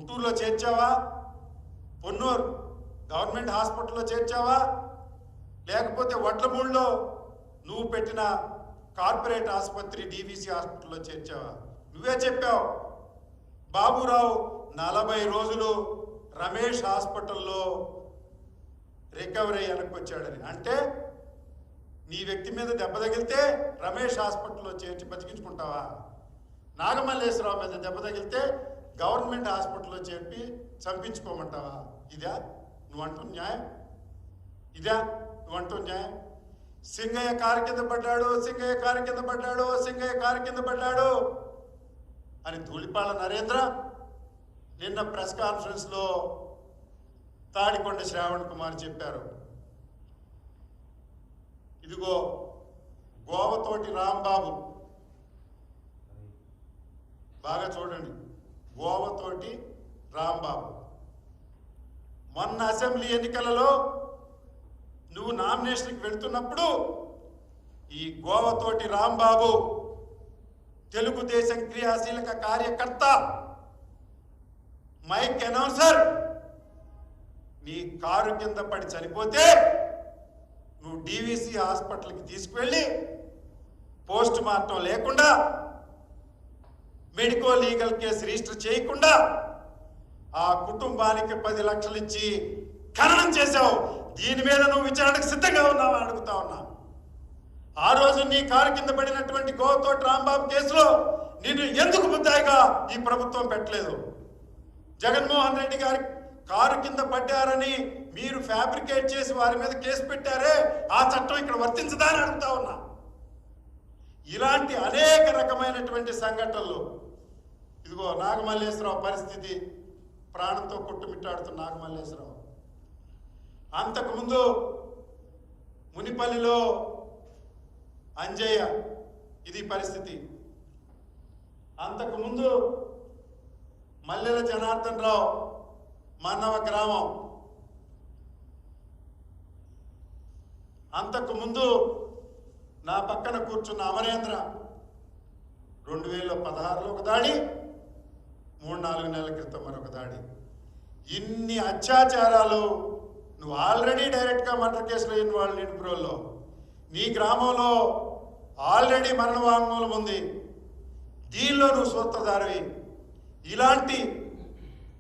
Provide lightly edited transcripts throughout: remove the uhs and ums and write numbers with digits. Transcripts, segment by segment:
గుంటూరులో చేర్చావా? పొన్నూరు గవర్నమెంట్ హాస్పిటల్లో చేర్చావా? లేకపోతే వడ్లమూడిలో నువ్వు పెట్టిన కార్పొరేట్ ఆసుపత్రి డీవీసీ హాస్పిటల్లో చేర్చావా? నువ్వే చెప్పావు బాబురావు 40 రోజులు రమేష్ హాస్పిటల్లో రికవరీ వెనక్కి వచ్చాడని. అంటే నీ వ్యక్తి మీద దెబ్బ తగిలితే రమేష్ హాస్పిటల్లో చేర్చి బతికించుకుంటావా? నాగమల్లేశ్వరరావు మీద దెబ్బ తగిలితే గవర్నమెంట్ హాస్పిటల్లో చేర్పి చంపించుకోమంటావా? ఇదా నువ్వు అంటున్న న్యాయం? ఇదా నువ్వు అంటున్న న్యాయం? సింగయ్య కారు కింద పడ్డాడు, సింగయ్య కారు కింద పడ్డాడు, సింగయ్య కారు కింద పడ్డాడు అని ధూళిపాళ నరేంద్ర నిన్న ప్రెస్ కాన్ఫరెన్స్లో తాడికొండ శ్రావణ్ కుమార్ చెప్పారు. ఇదిగో గోవతోటి రాంబాబు, బాగా చూడండి, గోవతోటి రాంబాబు మొన్న అసెంబ్లీ ఎన్నికలలో నువ్వు నామినేషన్కి వెళ్తున్నప్పుడు ఈ గోవతోటి రాంబాబు తెలుగుదేశం క్రియాశీలక కార్యకర్త, మైక్ అనౌన్సర్, నీ కారు కింద పడి చనిపోతే నువ్వు డీవీసీ హాస్పిటల్కి తీసుకువెళ్ళి పోస్ట్ మార్టం లేకుండా, మెడికో లీగల్ కేసు రిజిస్టర్ చేయకుండా ఆ కుటుంబానికి 10 లక్షలు ఇచ్చి ఖననం చేశావు. దీని మీద నువ్వు విచారణకు సిద్ధంగా ఉన్నావా అడుగుతా ఉన్నా. ఆ రోజు నీ కారు కింద పడినటువంటి గోవతోటి రాంబాబు కేసులో నిన్ను ఎందుకు ముద్దాయిగా ఈ ప్రభుత్వం పెట్టలేదు? జగన్మోహన్ రెడ్డి గారి కారు కింద పడ్డారని మీరు ఫ్యాబ్రికేట్ చేసి వారి మీద కేసు పెట్టారే, ఆ చట్టం ఇక్కడ వర్తించదా అని అడుగుతా ఉన్నా. ఇలాంటి అనేక రకమైనటువంటి సంఘటనలు. ఇదిగో నాగమల్లేశ్వరరావు పరిస్థితి, ప్రాణంతో కొట్టుమిట్టాడుతున్న నాగమల్లేశ్వరరావు. అంతకుముందు మునిపల్లిలో అంజయ్య, ఇది పరిస్థితి. అంతకుముందు మల్లెల జనార్దన్ రావు, మన్నవ గ్రామం. అంతకుముందు నా పక్కన కూర్చున్న అమరేంద్ర 2016లో ఒక దాడి, 3-4 నెలల క్రితం మరొక దాడి. ఇన్ని అత్యాచారాలు నువ్వు ఆల్రెడీ డైరెక్ట్గా మర్డర్ కేసులో ఇన్వాల్వ్ నిడుపురోల్లో. నీ గ్రామంలో ఆల్రెడీ మరణ వాంగ్మూలం ఉంది, దీనిలో నువ్వు సూత్రధారివి. ఇలాంటి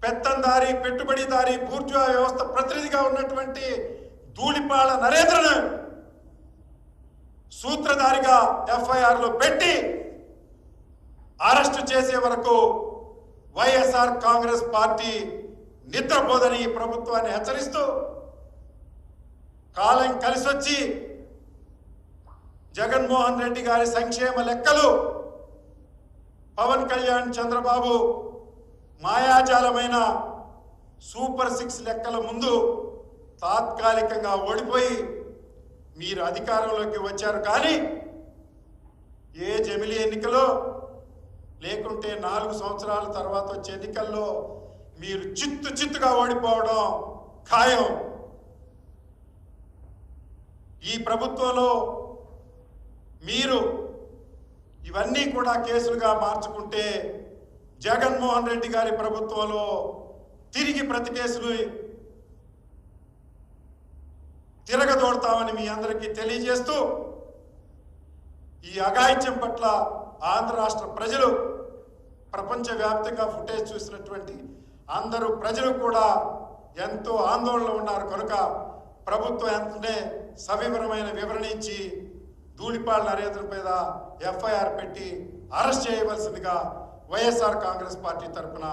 పెత్తందారి, పెట్టుబడిదారి, బూర్జువా వ్యవస్థ ప్రతినిధిగా ఉన్నటువంటి ధూళిపాళ నరేంద్రను సూత్రధారిగా ఎఫ్ఐఆర్లో పెట్టి అరెస్టు చేసే వరకు వైఎస్ఆర్ కాంగ్రెస్ పార్టీ నిద్రపోదని ఈ ప్రభుత్వాన్ని హెచ్చరిస్తూ, కాలం కలిసొచ్చి జగన్మోహన్ రెడ్డి గారి సంక్షేమ లెక్కలు పవన్ కళ్యాణ్, చంద్రబాబు మాయాజాలమైన సూపర్ 6 లెక్కల ముందు తాత్కాలికంగా ఓడిపోయి మీరు అధికారంలోకి వచ్చారు. కానీ ఏ జమిలీ ఎన్నికలో లేకుంటే 4 సంవత్సరాల తర్వాత వచ్చే ఎన్నికల్లో మీరు చిత్తుగా ఓడిపోవడం ఖాయం. ఈ ప్రభుత్వంలో మీరు ఇవన్నీ కూడా కేసులుగా మార్చుకుంటే జగన్మోహన్ రెడ్డి గారి ప్రభుత్వంలో తిరిగి ప్రతి కేసులు తిరగదోడతామని మీ అందరికీ తెలియజేస్తూ, ఈ అఘాయిత్యం పట్ల ఆంధ్ర రాష్ట్ర ప్రజలు, ప్రపంచవ్యాప్తంగా ఫుటేజ్ చూసినటువంటి అందరూ ప్రజలు కూడా ఎంతో ఆందోళనలో ఉన్నారు. కనుక ప్రభుత్వం వెంటనే సవివరమైన వివరణ ఇచ్చి ధూళిపాళ నరేంద్ర మీద ఎఫ్ఐఆర్ పెట్టి అరెస్ట్ చేయవలసిందిగా వైఎస్ఆర్ కాంగ్రెస్ పార్టీ తరఫున